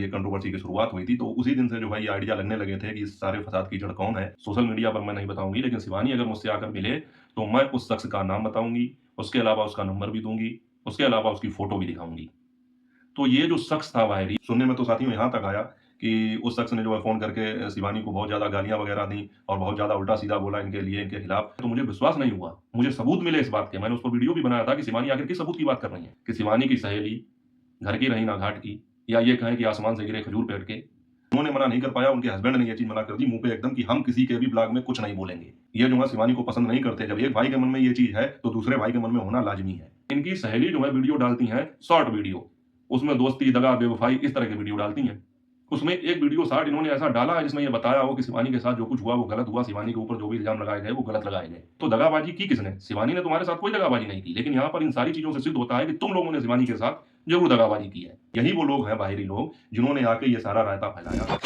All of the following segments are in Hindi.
ये कंट्रोवर्सी की शुरुआत हुई थी, तो उसी दिन से जो है ये आइडिया लगने लगे थे कि इस सारे फसाद की जड़ कौन है। सोशल मीडिया पर मैं नहीं बताऊँगी, लेकिन शिवानी अगर मुझसे आकर मिले, तो मैं उस शख्स का नाम बताऊँगी, उसके अलावा उसका नंबर भी दूँगी, उसके अलावा उसकी फ़ोटो भी दिखाऊँगी। तो ये जो शख्स था बाहरी, सुनने में तो साथियों यहाँ तक आया कि उस शख्स ने जो है फ़ोन करके शिवानी को बहुत ज़्यादा गालियाँ वगैरह दी और बहुत ज़्यादा उल्टा-सीधा बोला इनके लिए, इनके खिलाफ। तो मुझे विश्वास नहीं हुआ। मुझे सबूत मिले इस बात के। मैंने उस पर वीडियो भी बनाया था कि शिवानी आखिर किस सबूत की बात कर रही है? कि शिवानी की सहेली घर की रही ना घाट की, या ये कहें कि आसमान से गिरे खजूर पेड़ के। उन्होंने मना नहीं कर पाया, उनके हस्बैंड ने ये चीज़ मना कर दी मुँह पे एकदम कि हम किसी के भी ब्लॉग में कुछ नहीं बोलेंगे। ये जो है शिवानी को पसंद नहीं करते। जब एक भाई के मन में ये चीज़ है, तो दूसरे भाई के मन में होना लाज़मी है। इनकी सहेली जो है वीडियो डालती हैं, शॉर्ट वीडियो। उसमें दोस्ती, दगा, बेवफ़ाई इस तरह के वीडियो डालती हैं। उसमें एक वीडियो शॉर्ट इन्होंने ऐसा डाला है जिसमें ये बताया हो कि शिवानी के साथ जो कुछ हुआ वो गलत हुआ, शिवानी के ऊपर जो भी इल्ज़ाम लगाए गए वो गलत लगाए गए। तो दगाबाजी की किसने? शिवानी ने तुम्हारे साथ कोई दगाबाजी नहीं की, लेकिन यहाँ पर इन सारी चीज़ों से सिद्ध होता है कि तुम लोगों ने शिवानी के साथ ज़रूर दगाबाजी की है। यही वो लोग हैं बाहरी लोग जिन्होंने आके ये सारा रायता फैलाया।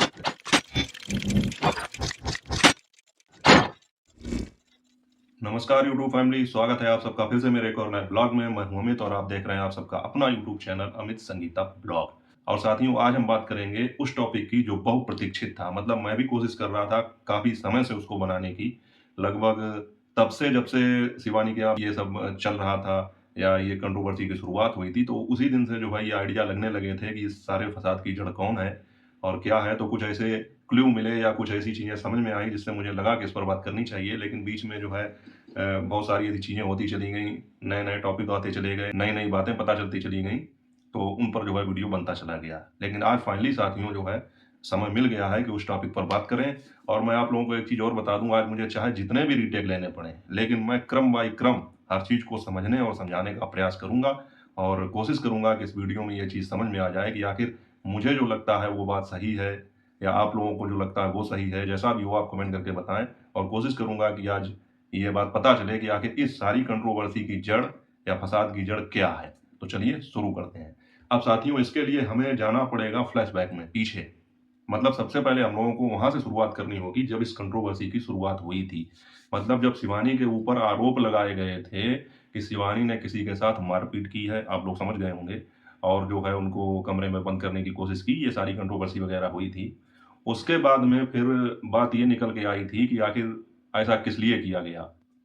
नमस्कार यूट्यूब फैमिली, स्वागत है आप सबका फिर से मेरे एक और नए ब्लॉग में। मैं हूं अमित और आप देख रहे हैं आप सबका अपना YouTube channel Amit Sangeeta blog. और साथियों, आज हम बात करेंगे उस टॉपिक की जो बहुप्रतीक्षित था। मतलब मैं भी कोशिश कर रहा था काफी समय से उसको बनाने की। लगभग तब से जब से शिवानी के यहाँ ये सब चल रहा था या ये कंट्रोवर्सी की शुरुआत हुई थी, तो उसी दिन से जो है ये आइडिया लगने लगे थे कि इस सारे फसाद की जड़ कौन है और क्या है। तो कुछ ऐसे क्लू मिले या कुछ ऐसी चीजें समझ में आई जिससे मुझे लगा कि इस पर बात करनी चाहिए। लेकिन बीच में जो है बहुत सारी ऐसी चीज़ें होती चली गईं, नए-नए टॉपिक आते चले गए, नई-नई बातें पता चलती चली गईं, तो उन पर जो है वीडियो बनता चला गया। लेकिन आज फाइनली साथियों जो है समय मिल गया है कि उस टॉपिक पर बात करें। और मैं आप लोगों को एक चीज़ और बता दूँ, आज मुझे चाहे जितने भी रीटेक लेने पड़ें, लेकिन मैं क्रम बाय क्रम हर चीज़ को समझने और समझाने का प्रयास करूँगा और कोशिश करूँगा कि इस वीडियो में ये चीज़ समझ में आ जाए कि आखिर मुझे जो लगता है वो बात सही है या आप लोगों को जो लगता है वो सही है। जैसा भी हो आप कमेंट करके बताएँ और कोशिश करूँगा कि आज ये बात पता चले कि आखिर इस सारी कंट्रोवर्सी की जड़ या फसाद की जड़ क्या है। तो चलिए शुरू करते हैं। अब साथियों, इसके लिए हमें जाना पड़ेगा फ्लैशबैक में पीछे। मतलब सबसे पहले हम लोगों को वहाँ से शुरुआत करनी होगी जब इस कंट्रोवर्सी की शुरुआत हुई थी। मतलब जब शिवानी के ऊपर आरोप लगाए गए थे कि शिवानी ने किसी के साथ मारपीट की है, आप लोग समझ गए होंगे, और जो है उनको कमरे में बंद करने की कोशिश की, ये सारी कंट्रोवर्सी वगैरह हुई थी। उसके बाद में फिर बात ये निकल के आई थी कि आखिर ऐसा किस लिए किया गया?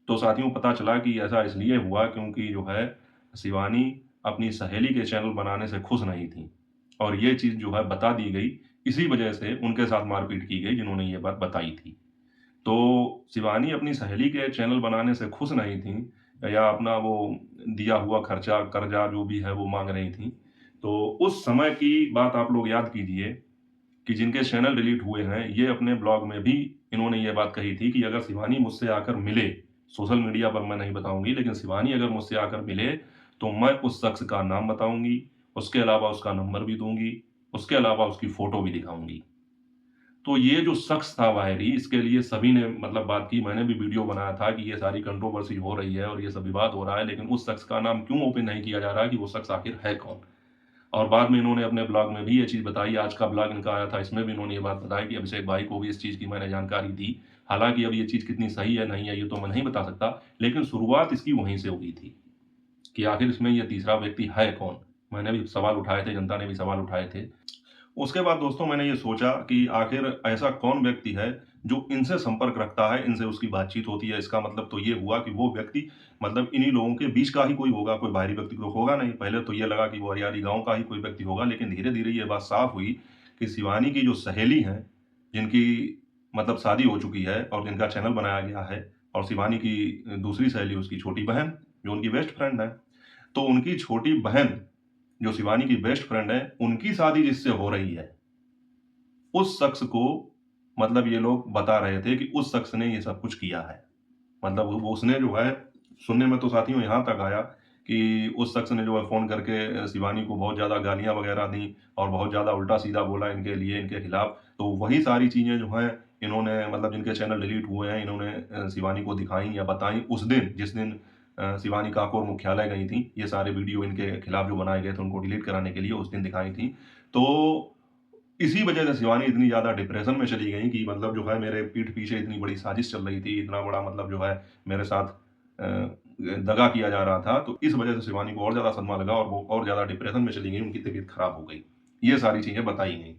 तो साथियों, पता चला कि ऐसा इसलिए हुआ क्योंकि जो है शिवानी अपनी सहेली के चैनल बनाने से खुश नहीं थी और ये चीज़ जो है बता दी गई, इसी वजह से उनके साथ मारपीट की गई जिन्होंने ये बात बताई थी। तो शिवानी अपनी सहेली के चैनल बनाने से खुश नहीं थी या अपना वो दिया हुआ खर्चा, कर्जा जो भी है वो माँग रही थी। तो उस समय की बात आप लोग याद कीजिए कि जिनके चैनल डिलीट हुए हैं, ये अपने ब्लॉग में भी इन्होंने ये बात कही थी कि अगर शिवानी मुझसे आकर मिले, सोशल मीडिया पर मैं नहीं बताऊँगी, लेकिन शिवानी अगर मुझसे आकर मिले, तो मैं उस शख्स का नाम बताऊँगी, उसके अलावा उसका नंबर भी दूँगी, उसके अलावा उसकी फ़ोटो भी दिखाऊँगी। तो ये जो शख्स था बाहरी, इसके लिए सभी ने मतलब बात की। मैंने भी वीडियो बनाया था कि ये सारी कंट्रोवर्सी हो रही है और ये सब विवाद हो रहा है, लेकिन उस शख्स का नाम क्यों ओपन नहीं किया जा रहा है कि वो शख्स आखिर है कौन? और बाद में इन्होंने अपने ब्लॉग में भी ये चीज़ बताई। आज का ब्लॉग इनका आया था, इसमें भी इन्होंने ये बात बताई कि अभिषेक भाई को भी इस चीज़ की मैंने जानकारी दी। हालाँकि अब ये चीज़ कितनी सही है, नहीं है, ये तो मैं नहीं बता सकता, लेकिन शुरुआत इसकी वहीं से हुई थी कि आखिर इसमें ये तीसरा व्यक्ति है कौन? मैंने भी सवाल उठाए थे, जनता ने भी सवाल उठाए थे। उसके बाद दोस्तों मैंने ये सोचा कि आखिर ऐसा कौन व्यक्ति है जो इनसे संपर्क रखता है, इनसे उसकी बातचीत होती है। इसका मतलब तो ये हुआ कि वो व्यक्ति मतलब इन्हीं लोगों के बीच का ही कोई होगा, कोई बाहरी व्यक्ति तो होगा नहीं। पहले तो ये लगा कि वो अरियारी गाँव का ही कोई व्यक्ति होगा, लेकिन धीरे-धीरे ये बात साफ हुई कि शिवानी की जो सहेली हैं, जिनकी मतलब शादी हो चुकी है और जिनका चैनल बनाया गया है, और शिवानी की दूसरी सहेली उसकी छोटी बहन, जो उनकी बेस्ट फ्रेंड है। तो उनकी छोटी बहन, जो शिवानी की बेस्ट फ्रेंड है, उनकी शादी जिससे हो रही है, उस शख्स को मतलब ये लोग बता रहे थे कि उस शख्स ने ये सब कुछ किया है। मतलब वो उसने जो है, सुनने में तो साथियों यहाँ तक आया कि उस शख्स ने जो है फ़ोन करके शिवानी को बहुत ज़्यादा गालियाँ वगैरह दी और बहुत ज़्यादा उल्टा-सीधा बोला इनके लिए, इनके खिलाफ। तो वही सारी चीज़ें जो हैं इन्होंने मतलब जिनके चैनल डिलीट हुए हैं, इन्होंने शिवानी को दिखाई या बताई उस दिन, जिस दिन शिवानी काकोर मुख्यालय गई थी। ये सारे वीडियो इनके खिलाफ जो बनाए गए थे उनको डिलीट कराने के लिए उस दिन दिखाई थी। तो इसी वजह से शिवानी इतनी ज़्यादा डिप्रेशन में चली गई कि मतलब जो है मेरे पीठ पीछे इतनी बड़ी साजिश चल रही थी, इतना बड़ा मतलब जो है मेरे साथ दगा किया जा रहा था। तो इस वजह से शिवानी को और ज़्यादा सदमा लगा और वो और ज़्यादा डिप्रेशन में चली गई, उनकी तबीयत खराब हो गई। ये सारी चीज़ें बताई गई।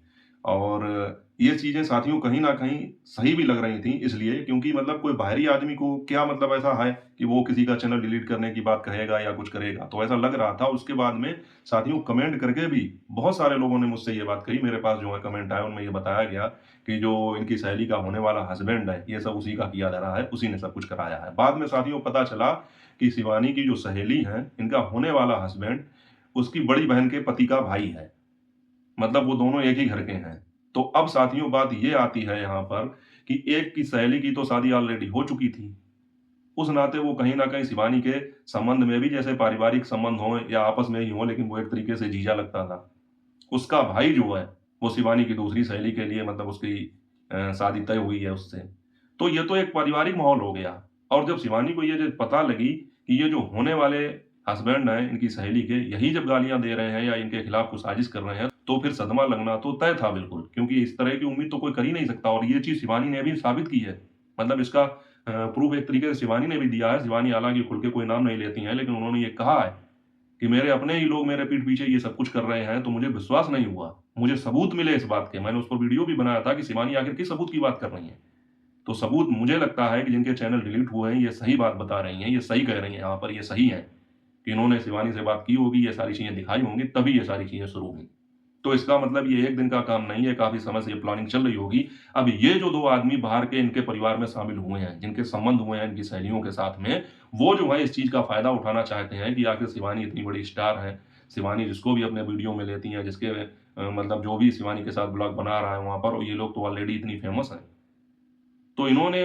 और ये चीज़ें साथियों कहीं न कहीं सही भी लग रही थी इसलिए क्योंकि मतलब कोई बाहरी आदमी को क्या मतलब ऐसा है कि वो किसी का चैनल डिलीट करने की बात कहेगा या कुछ करेगा, तो ऐसा लग रहा था। उसके बाद में साथियों कमेंट करके भी बहुत सारे लोगों ने मुझसे ये बात कही, मेरे पास जो है कमेंट आए उनमें ये बताया गया कि जो इनकी सहेली का होने वाला हस्बैंड है, ये सब उसी का किया धरा है, उसी ने सब कुछ कराया है। बाद में साथियों पता चला कि शिवानी की जो सहेली है, इनका होने वाला हस्बैंड उसकी बड़ी बहन के पति का भाई है। मतलब वो दोनों एक ही घर के हैं। तो अब साथियों बात ये आती है यहाँ पर कि एक की सहेली की तो शादी ऑलरेडी हो चुकी थी। उस नाते वो कहीं न कहीं शिवानी के संबंध में भी जैसे पारिवारिक संबंध हों या आपस में ही हों, लेकिन वो एक तरीके से जीजा लगता था। उसका भाई जो है, वो शिवानी की दूसरी सहेली के लिए मतलब उसकी शादी तय हुई है उससे। तो ये तो एक पारिवारिक माहौल हो गया। और जब शिवानी को ये जब पता लगी कि ये जो होने वाले हस्बैंड हैं इनकी सहेली के, यही जब गालियाँ दे रहे हैं या इनके खिलाफ कुछ साजिश कर रहे हैं, तो फिर सदमा लगना तो तय था बिल्कुल, क्योंकि इस तरह की उम्मीद तो कोई कर ही नहीं सकता और ये चीज़ शिवानी ने भी साबित की है। मतलब इसका प्रूफ एक तरीके से शिवानी ने भी दिया है। शिवानी हालाँकि खुल के कोई नाम नहीं लेती हैं, लेकिन उन्होंने ये कहा है कि मेरे अपने ही लोग मेरे पीठ पीछे ये सब कुछ कर रहे हैं, तो मुझे विश्वास नहीं हुआ। मुझे सबूत मिले इस बात के। मैंने उस पर वीडियो भी बनाया था कि शिवानी आखिर किस सबूत की बात कर रही हैं। तो सबूत मुझे लगता है कि जिनके चैनल डिलीट हुए हैं, ये सही बात बता रही हैं, ये सही कह रही हैं यहाँ पर, ये सही है कि इन्होंने शिवानी से बात की होगी, ये सारी चीज़ें दिखाई होंगी, तभी ये सारी चीज़ें शुरू हुई। तो इसका मतलब ये एक दिन का काम नहीं है, काफ़ी समय से ये प्लानिंग चल रही होगी। अब ये जो 2 आदमी बाहर के इनके परिवार में शामिल हुए हैं, जिनके संबंध हुए हैं इनकी सहेलियों के साथ में, वो जो है इस चीज़ का फ़ायदा उठाना चाहते हैं कि आखिर शिवानी इतनी बड़ी स्टार है। शिवानी जिसको भी अपने वीडियो में लेती हैं, जिसके मतलब जो भी शिवानी के साथ ब्लॉग बना रहा है वहाँ पर, और ये लोग तो ऑलरेडी इतनी फ़ेमस हैं। तो इन्होंने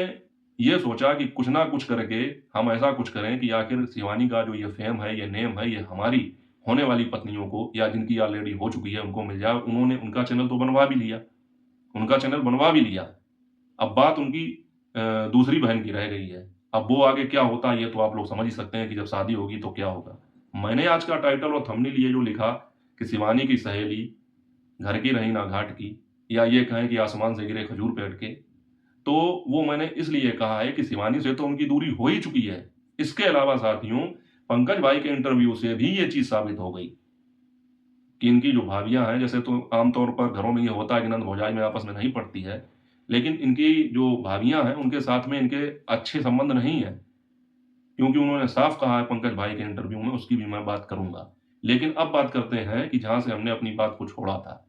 ये सोचा कि कुछ ना कुछ करके हम ऐसा कुछ करें कि आखिर शिवानी का जो ये फ़ेम है, ये नेम है, ये हमारी होने वाली पत्नियों को या जिनकी ऑलरेडी हो चुकी है, उनको मिल जाए। उन्होंने उनका चैनल तो बनवा भी लिया, उनका चैनल बनवा भी लिया। अब बात उनकी दूसरी बहन की रह गई है। अब वो आगे क्या होता है, ये तो आप लोग समझ ही सकते हैं कि जब शादी होगी तो क्या होगा। मैंने आज का टाइटल और थंबनेल ये जो लिखा कि शिवानी की सहेली, घर की रही ना घाट की, या ये कहें कि आसमान से गिरे खजूर पे अटके, तो वो मैंने इसलिए कहा है कि शिवानी से तो उनकी दूरी हो ही चुकी है। इसके अलावा साथियों, पंकज भाई के इंटरव्यू से भी ये चीज़ साबित हो गई कि इनकी जो भाभियाँ हैं, जैसे तो आम तौर पर घरों में ये होता है कि नंद-भौजाई में आपस में नहीं पड़ती है, लेकिन इनकी जो भाभियाँ हैं, उनके साथ में इनके अच्छे संबंध नहीं हैं। क्योंकि उन्होंने साफ कहा है पंकज भाई के इंटरव्यू में, उसकी भी मैं बात करूँगा। लेकिन अब बात करते हैं कि जहाँ से हमने अपनी बात को छोड़ा था।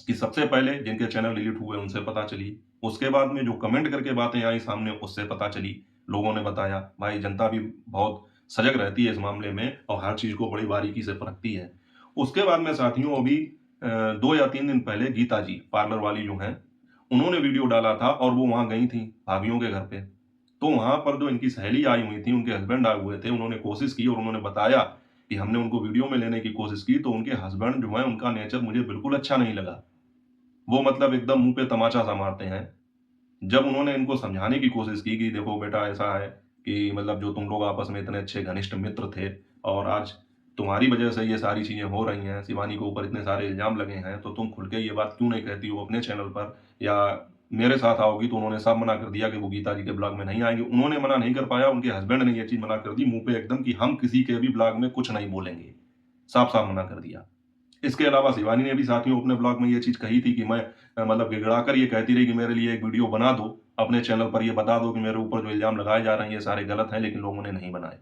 कि सबसे पहले जिनके चैनल डिलीट हुए उनसे पता चली, उसके बाद में जो कमेंट करके बातें आई सामने उससे पता चली, लोगों ने बताया। भाई जनता भी बहुत सजग रहती है इस मामले में और हर चीज़ को बड़ी बारीकी से परखती है। उसके बाद में साथियों अभी 2 या 3 दिन पहले गीता जी पार्लर वाली जो हैं, उन्होंने वीडियो डाला था और वो वहाँ गई थीं भाभियों के घर पे। तो वहाँ पर जो इनकी सहेली आई हुई थी, उनके हस्बैंड आए हुए थे, उन्होंने कोशिश की और उन्होंने बताया कि हमने उनको वीडियो में लेने की कोशिश की तो उनके हस्बैंड जो हैं, उनका नेचर मुझे बिल्कुल अच्छा नहीं लगा। वो मतलब एकदम मुँह पे तमाचा सा मारते हैं। जब उन्होंने इनको समझाने की कोशिश की कि देखो बेटा ऐसा है कि मतलब जो तुम लोग आपस में इतने अच्छे घनिष्ठ मित्र थे और आज तुम्हारी वजह से ये सारी चीज़ें हो रही हैं, शिवानी के ऊपर इतने सारे इल्ज़ाम लगे हैं, तो तुम खुल के ये बात क्यों नहीं कहती हो अपने चैनल पर या मेरे साथ आओगी? तो उन्होंने साफ मना कर दिया कि वो गीता जी के ब्लॉग में नहीं आएँगे। उन्होंने मना नहीं कर पाया, उनके हस्बैंड ने ये चीज़ मना कर दी मुँह पे एकदम कि हम किसी के भी ब्लॉग में कुछ नहीं बोलेंगे। साफ-साफ मना कर दिया। इसके अलावा शिवानी ने भी साथियों अपने ब्लॉग में ये चीज़ कही थी कि मैं मतलब गिड़गिड़ाकर ये कहती रही कि मेरे लिए एक वीडियो बना दो, अपने चैनल पर ये बता दो कि मेरे ऊपर जो इल्ज़ाम लगाए जा रहे हैं ये सारे गलत हैं, लेकिन लोगों ने नहीं बनाए।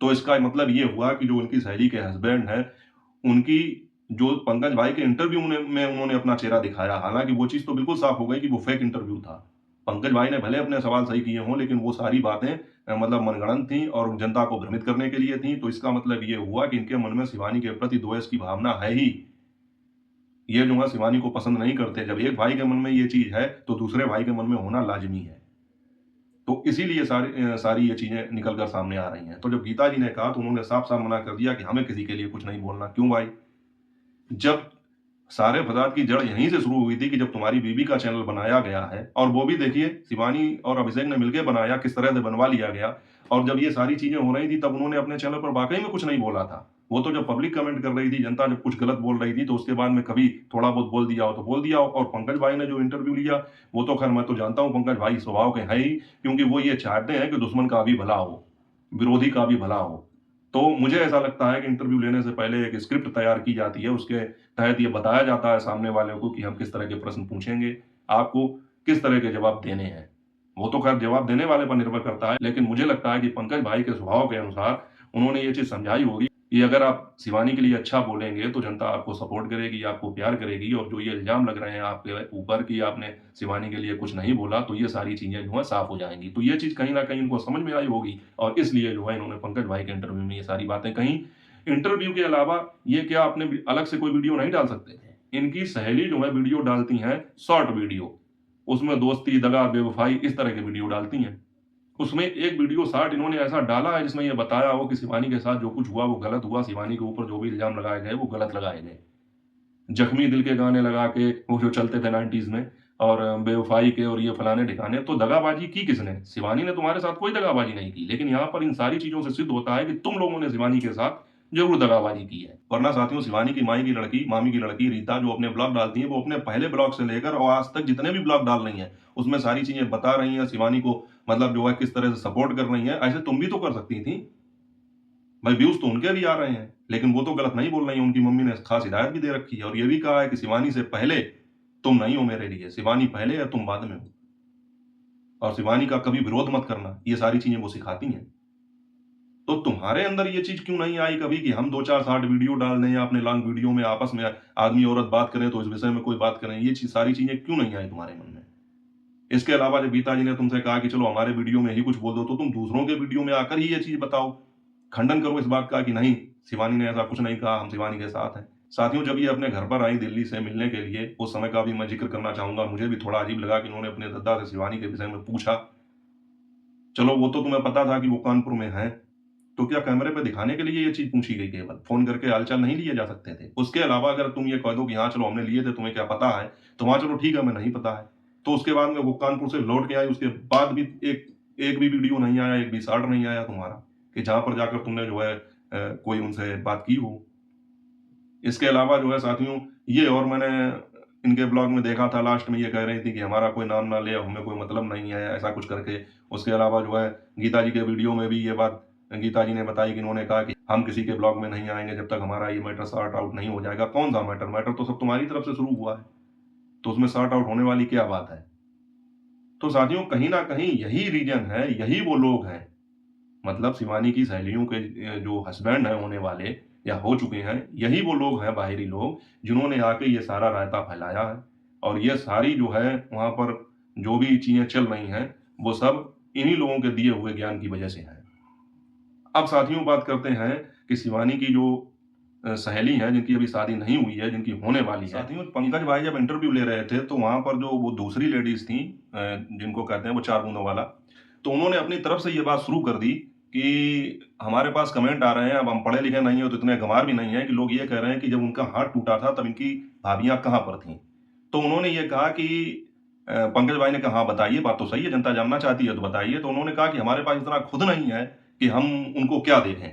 तो इसका मतलब ये हुआ कि जो उनकी सहेली के हस्बैंड हैं, उनकी जो पंकज भाई के इंटरव्यू में उन्होंने अपना चेहरा दिखाया, हालाँकि वो चीज़ तो बिल्कुल साफ हो गई कि वो फेक इंटरव्यू था। पंकज भाई ने भले अपने सवाल सही किए हों, लेकिन वो सारी बातें मतलब मनगढ़ंत थीं और जनता को भ्रमित करने के लिए थीं, तो इसका मतलब ये हुआ कि इनके मन में शिवानी के प्रति द्वेष की भावना है ही। ये जो है शिवानी को पसंद नहीं करते। जब एक भाई के मन में ये चीज़ है, तो दूसरे भाई के मन में होना लाज़मी है। तो इसीलिए सारी ये चीज़ें निकल कर सामने आ रही हैं। तो जब गीता जी ने कहा, तो उन्होंने साफ-साफ मना कर दिया कि हमें किसी के लिए कुछ नहीं बोलना। क्यों भाई? जब सारे फ़साद की जड़ यहीं से शुरू हुई थी कि जब तुम्हारी बीवी का चैनल बनाया गया है और वो भी देखिए शिवानी और अभिषेक ने मिलके बनाया, किस तरह से बनवा लिया गया और जब ये सारी चीज़ें हो रही थी तब उन्होंने अपने चैनल पर वाक़ई में कुछ नहीं बोला था। वो तो जब पब्लिक कमेंट कर रही थी, जनता जब कुछ गलत बोल रही थी तो उसके बाद में कभी थोड़ा बहुत बोल दिया हो तो बोल दिया हो और पंकज भाई ने जो इंटरव्यू लिया, वो तो ख़ैर मैं तो जानता हूँ पंकज भाई स्वभाव के हैं ही, क्योंकि वो ये चाहते हैं कि दुश्मन का भी भला हो, विरोधी का भी भला हो। तो मुझे ऐसा लगता है कि इंटरव्यू लेने से पहले एक स्क्रिप्ट तैयार की जाती है, उसके तहत ये बताया जाता है सामने वाले को कि हम किस तरह के प्रश्न पूछेंगे, आपको किस तरह के जवाब देने हैं। वो तो खैर जवाब देने वाले पर निर्भर करता है, लेकिन मुझे लगता है कि पंकज भाई के स्वभाव के अनुसार उन्होंने ये चीज़ समझाई होगी कि अगर आप शिवानी के लिए अच्छा बोलेंगे, तो जनता आपको सपोर्ट करेगी, आपको प्यार करेगी और जो ये इल्ज़ाम लग रहे हैं आपके ऊपर कि आपने शिवानी के लिए कुछ नहीं बोला, तो ये सारी चीज़ें जो है साफ़ हो जाएँगी। तो ये चीज़ कहीं न कहीं इनको समझ में आई होगी और इसलिए जो है इन्होंने पंकज भाई के इंटरव्यू में ये सारी बातें कहीं। इंटरव्यू के अलावा ये क्या अपने अलग से कोई वीडियो नहीं डाल सकते थे? इनकी सहेली जो है वीडियो डालती हैं, शॉर्ट वीडियो। उसमें दोस्ती, दगा, बेवफ़ाई इस तरह के वीडियो डालती हैं। उसमें एक वीडियो शॉर्ट इन्होंने ऐसा डाला है जिसमें ये बताया हो कि शिवानी के साथ जो कुछ हुआ वो गलत हुआ, शिवानी के ऊपर जो भी इल्ज़ाम लगाए गए वो गलत लगाए गए। जख्मी दिल के गाने लगा के वो जो चलते थे 90s में और बेवफ़ाई के और ये फलाने-ढिकाने, तो दगाबाजी की किसने? शिवानी ने तुम्हारे साथ कोई दगाबाजी नहीं की। लेकिन यहाँ पर इन सारी चीज़ों से सिद्ध होता है कि तुम लोगों ने शिवानी के साथ ज़रूर दगाबाजी की है। वरना साथियों शिवानी की माई की लड़की, मामी की लड़की रीता जो अपने ब्लॉग डालती हैं, वो अपने पहले ब्लॉग से लेकर और आज तक जितने भी ब्लॉग डाल रही हैं, उसमें सारी चीज़ें बता रही हैं, शिवानी को मतलब जो है किस तरह से सपोर्ट कर रही हैं। ऐसे तुम भी तो कर सकती थी। भाई व्यूज़ तो उनके भी आ रहे हैं, लेकिन वो तो गलत नहीं बोल रही हैं, उनकी मम्मी ने खास हिदायत भी दे रखी है और ये भी कहा है कि शिवानी से पहले तुम नहीं हो मेरे लिए, शिवानी पहले या तुम बाद में हो। और शिवानी का कभी विरोध मत करना, ये सारी चीज़ें वो सिखाती हैं। तो तुम्हारे अंदर ये चीज़ क्यों नहीं आई कभी कि हम 2-4 शॉर्ट वीडियो डाल दें या अपने लॉन्ग वीडियो में आपस में आदमी-औरत बात करें तो इस विषय में कोई बात करें, ये सारी चीज़ें क्यों नहीं आई तुम्हारे मन में? इसके अलावा जब गीता जी ने तुमसे कहा कि चलो हमारे वीडियो में ही कुछ बोल दो, तो तुम दूसरों के वीडियो में आकर ही ये चीज़ बताओ। खंडन करो इस बात का कि नहीं, शिवानी ने ऐसा कुछ नहीं कहा, हम शिवानी के साथ हैं। साथियों, जब ये अपने घर पर आई दिल्ली से मिलने के लिए, उस समय का भी मैं ज़िक्र करना चाहूँगा। मुझे भी थोड़ा अजीब लगा कि उन्होंने अपने दद्दा से शिवानी के विषय में पूछा। चलो वो तो तुम्हें पता था कि वो कानपुर में हैं, तो क्या कैमरे पे दिखाने के लिए ये चीज़ पूछी गई केवल? फ़ोन करके हाल-चाल नहीं लिए जा सकते थे? उसके अलावा अगर तुम ये कह दो कि हाँ, चलो हमने लिए थे, तुम्हें क्या पता है? तो वहाँ चलो ठीक है, हमें नहीं पता है। तो उसके बाद में वो कानपुर से लौट के आई, उसके बाद भी एक एक भी वीडियो नहीं आया, एक भी शॉर्ट नहीं आया तुम्हारा, कि जहाँ पर जाकर तुमने जो है कोई उनसे बात की हो। इसके अलावा जो है साथियों, ये और मैंने इनके ब्लॉग में देखा था, लास्ट में ये कह रही थी कि हमारा कोई नाम ना ले, हमें कोई मतलब नहीं है, ऐसा कुछ करके। उसके अलावा जो है गीता जी के वीडियो में भी ये बात गीता जी ने बताई कि इन्होंने कहा कि हम किसी के ब्लॉग में नहीं आएँगे जब तक हमारा ये मैटर सॉर्ट आउट नहीं हो जाएगा। कौन-सा मैटर? मैटर तो सब तुम्हारी तरफ से शुरू हुआ है, तो उसमें सॉर्ट आउट होने वाली क्या बात है? तो साथियों, कहीं न कहीं यही रीज़न है, यही वो लोग हैं, मतलब शिवानी की सहेलियों के जो हस्बैंड हैं होने वाले या हो चुके हैं, यही वो लोग हैं, बाहरी लोग, जिन्होंने आके ये सारा रायता फैलाया है और ये सारी जो है वहाँ पर जो भी चीज़ें चल रही हैं, वो सब इन्हीं लोगों के दिए हुए ज्ञान की वजह से हैं। अब साथियों, बात करते हैं कि शिवानी की जो सहेली हैं, जिनकी अभी शादी नहीं हुई है, जिनकी होने वाली है। साथियों, पंकज भाई जब इंटरव्यू ले रहे थे, तो वहाँ पर जो वो दूसरी लेडीज़ थीं जिनको कहते हैं वो 4 बूंदों वाला, तो उन्होंने अपनी तरफ से ये बात शुरू कर दी कि हमारे पास कमेंट आ रहे हैं, अब हम पढ़े-लिखे नहीं हैं, तो इतने गँवार भी नहीं हैं कि लोग ये कह रहे हैं कि जब उनका हाथ टूटा था, तब इनकी भाभियाँ कहाँ पर थीं? तो उन्होंने ये कहा कि पंकज भाई ने कहा, "हाँ, बताइए, बात तो सही है, जनता जानना चाहती है, तो बताइए।" तो उन्होंने कहा कि हमारे पास इतना खुद नहीं है कि हम उनको क्या देखें।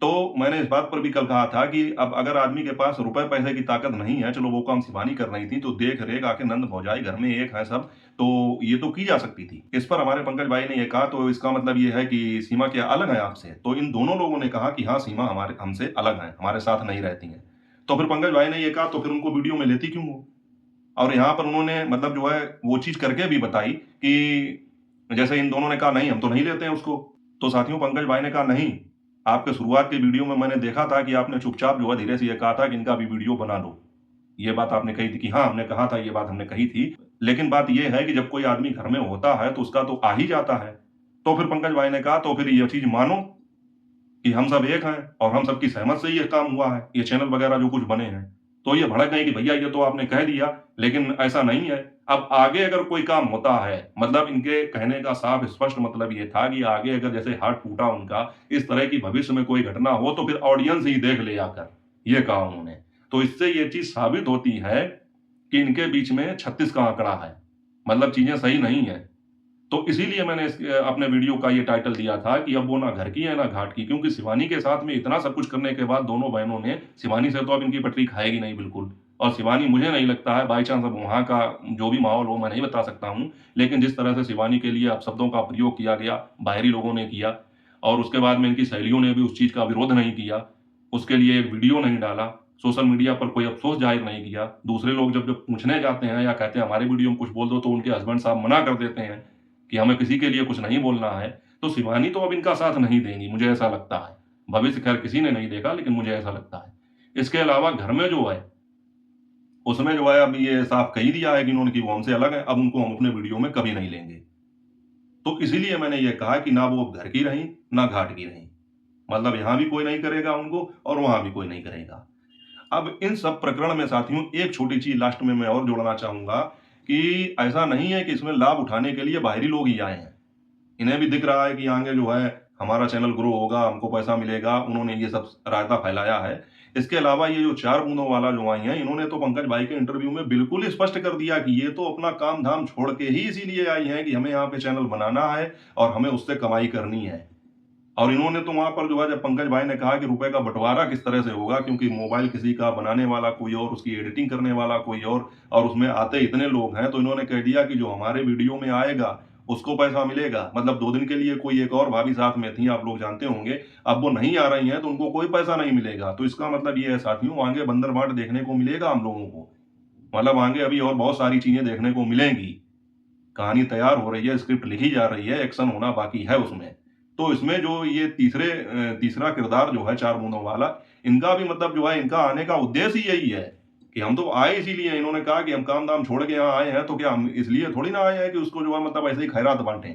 तो मैंने इस बात पर भी कल कहा था कि अब अगर आदमी के पास रुपए-पैसे की ताकत नहीं है, चलो वो काम शिवानी कर रही थी, तो देख-रेख आखिर नंद भौजाई घर में एक हैं सब, तो ये तो की जा सकती थी। इस पर हमारे पंकज भाई ने ये कहा, तो इसका मतलब ये है कि सीमा क्या अलग है आपसे? तो इन दोनों लोगों ने कहा कि हाँ, सीमा हमारे हमसे अलग हैं, हमारे साथ नहीं रहती हैं। तो फिर पंकज भाई ने ये कहा, तो फिर उनको वीडियो में लेती क्यों हो? और यहाँ पर उन्होंने मतलब जो है वो चीज़ करके भी बताई कि जैसे इन दोनों ने कहा, नहीं हम तो नहीं लेते हैं उसको। तो साथियों, पंकज भाई ने कहा, नहीं, आपके शुरुआत के वीडियो में मैंने देखा था कि आपने चुपचाप जो है धीरे से ये कहा था कि इनका भी वीडियो बना लो। ये बात आपने कही थी कि हाँ, हमने कहा था, ये बात हमने कही थी। लेकिन बात ये है कि जब कोई आदमी घर में होता है तो उसका तो आ ही जाता है। तो फिर पंकज भाई ने कहा, तो फिर ये चीज़ मानो कि हम सब एक हैं और हम सबकी सहमत से ये काम हुआ है, ये चैनल वगैरह जो कुछ बने हैं। तो ये भड़क गए कि भैया ये तो आपने कह दिया, लेकिन ऐसा नहीं है। अब आगे अगर कोई काम होता है, मतलब इनके कहने का साफ स्पष्ट मतलब ये था कि आगे अगर जैसे हाथ टूटा उनका, इस तरह की भविष्य में कोई घटना हो तो फिर ऑडियंस ही देख ले आकर, ये कहा उन्होंने। तो इससे ये चीज़ साबित होती है कि इनके बीच में 36 का आंकड़ा है, मतलब चीज़ें सही नहीं हैं। तो इसीलिए मैंने अपने वीडियो का ये टाइटल दिया था कि अब वो ना घर की है ना घाट की, क्योंकि शिवानी के साथ में इतना सब कुछ करने के बाद दोनों बहनों ने शिवानी से तो अब इनकी पटरी खाएगी नहीं बिल्कुल। और शिवानी, मुझे नहीं लगता है, बाय चांस अब वहाँ का जो भी माहौल हो मैं नहीं बता सकता हूँ, लेकिन जिस तरह से शिवानी के लिए अपशब्दों का प्रयोग किया गया, बाहरी लोगों ने किया और उसके बाद में इनकी सहेलियों ने भी उस चीज़ का विरोध नहीं किया, उसके लिए एक वीडियो नहीं डाला, सोशल मीडिया पर कोई अफ़सोस ज़ाहिर नहीं किया। दूसरे लोग जब जब पूछने जाते हैं या कहते हैं हमारे वीडियो में कुछ बोल दो, तो उनके हस्बैंड साहब मना कर देते हैं कि हमें किसी के लिए कुछ नहीं बोलना है। तो शिवानी तो अब इनका साथ नहीं देंगी, मुझे ऐसा लगता है। भविष्य खैर किसी ने नहीं देखा, लेकिन मुझे ऐसा लगता है। इसके अलावा घर में जो है, उसमें जो है अब ये साफ कह ही दिया है कि इन्होंने कि वो हमसे अलग है, अब उनको हम अपने वीडियो में कभी नहीं लेंगे। तो इसीलिए मैंने ये कहा कि ना वो घर की रहीं, ना घाट की रहीं। मतलब यहाँ भी कोई नहीं करेगा उनको और वहाँ भी कोई नहीं करेगा। अब इन सब प्रकरण में साथियों एक छोटी चीज़ लास्ट में मैं और जोड़ना चाहूँगा कि ऐसा नहीं है कि इसमें लाभ उठाने के लिए बाहरी लोग ही आए हैं। इन्हें भी दिख रहा है कि आगे जो है हमारा चैनल ग्रो होगा, हमको पैसा मिलेगा, उन्होंने ये सब रायता फैलाया है। इसके अलावा ये जो 4 बूंदों वाला जो आई हैं, इन्होंने तो पंकज भाई के इंटरव्यू में बिल्कुल ही स्पष्ट कर दिया कि ये तो अपना काम-धाम छोड़ के ही इसीलिए आई हैं कि हमें यहाँ पे चैनल बनाना है और हमें उससे कमाई करनी है। और इन्होंने तो वहाँ पर जो है जब पंकज भाई ने कहा कि रुपए का बँटवारा किस तरह से होगा, क्योंकि मोबाइल किसी का, बनाने वाला कोई और, उसकी एडिटिंग करने वाला कोई और उसमें आते इतने लोग हैं, तो इन्होंने कह दिया कि जो हमारे वीडियो में आएगा, उसको पैसा मिलेगा। मतलब 2 दिन के लिए कोई एक और भाभी साथ में थी, आप लोग जानते होंगे। अब वो नहीं आ रही हैं, तो उनको कोई पैसा नहीं मिलेगा। तो इसका मतलब ये है साथियों, आगे बंदरबाट देखने को मिलेगा हम लोगों को। मतलब आगे अभी और बहुत सारी चीज़ें देखने को मिलेंगी। कहानी तैयार हो रही है, स्क्रिप्ट लिखी जा रही है, एक्शन होना बाकी है उसमें। तो इसमें जो ये तीसरा किरदार जो है 4 बूंदों वाला, इनका भी मतलब जो है, इनका आने का उद्देश्य ही यही है कि हम तो आए इसीलिए। इन्होंने कहा कि हम काम-धाम छोड़ के यहाँ आए हैं, तो क्या हम इसलिए थोड़ी ना आए हैं कि उसको जो है मतलब ऐसे ही खैरात बाँटें।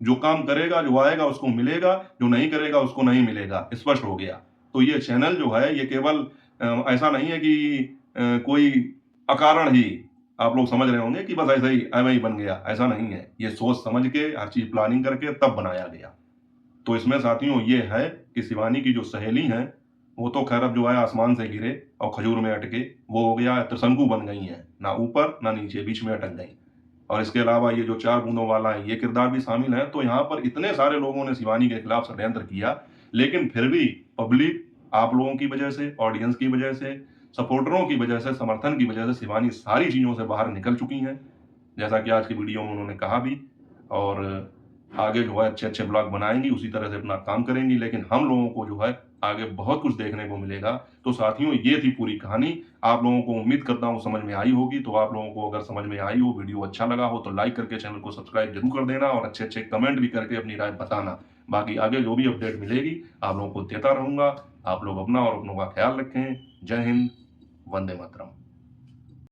जो काम करेगा, जो आएगा उसको मिलेगा, जो नहीं करेगा उसको नहीं मिलेगा, स्पष्ट हो गया। तो ये चैनल जो है ये केवल ऐसा नहीं है कि कोई अकारण ही आप लोग समझ रहे होंगे कि बस ऐसे ही एवं ही बन गया, ऐसा नहीं है। ये सोच समझ के हर चीज़ प्लानिंग करके तब बनाया गया। तो इसमें साथियों ये है कि शिवानी की जो सहेली हैं, वो तो खैर अब जो है आसमान से गिरे और खजूर में अटके, वो हो गया त्रिशंकु बन गई हैं। ना ऊपर ना नीचे, बीच में अटक गई। और इसके अलावा ये जो 4 बूंदों वाला है, ये किरदार भी शामिल है। तो यहाँ पर इतने सारे लोगों ने शिवानी के खिलाफ षड्यंत्र किया, लेकिन फिर भी पब्लिक, आप लोगों की वजह से, ऑडियंस की वजह से, सपोर्टरों की वजह से, समर्थन की वजह से शिवानी सारी चीज़ों से बाहर निकल चुकी हैं। जैसा कि आज की वीडियो में उन्होंने कहा भी, और आगे जो है अच्छे-अच्छे ब्लॉग बनाएँगी, उसी तरह से अपना काम करेंगी। लेकिन हम लोगों को जो है आगे बहुत कुछ देखने को मिलेगा। तो साथियों ये थी पूरी कहानी। आप लोगों को उम्मीद करता हूँ समझ में आई होगी। तो आप लोगों को अगर समझ में आई हो, वीडियो अच्छा लगा हो, तो लाइक करके चैनल को सब्सक्राइब ज़रूर कर देना और अच्छे-अच्छे कमेंट भी करके अपनी राय बताना। बाकी आगे जो भी अपडेट मिलेगी, आप लोगों को देता रहूँगा। आप लोग अपना और अपनों का ख्याल रखें। जय हिंद, वंदे मातरम।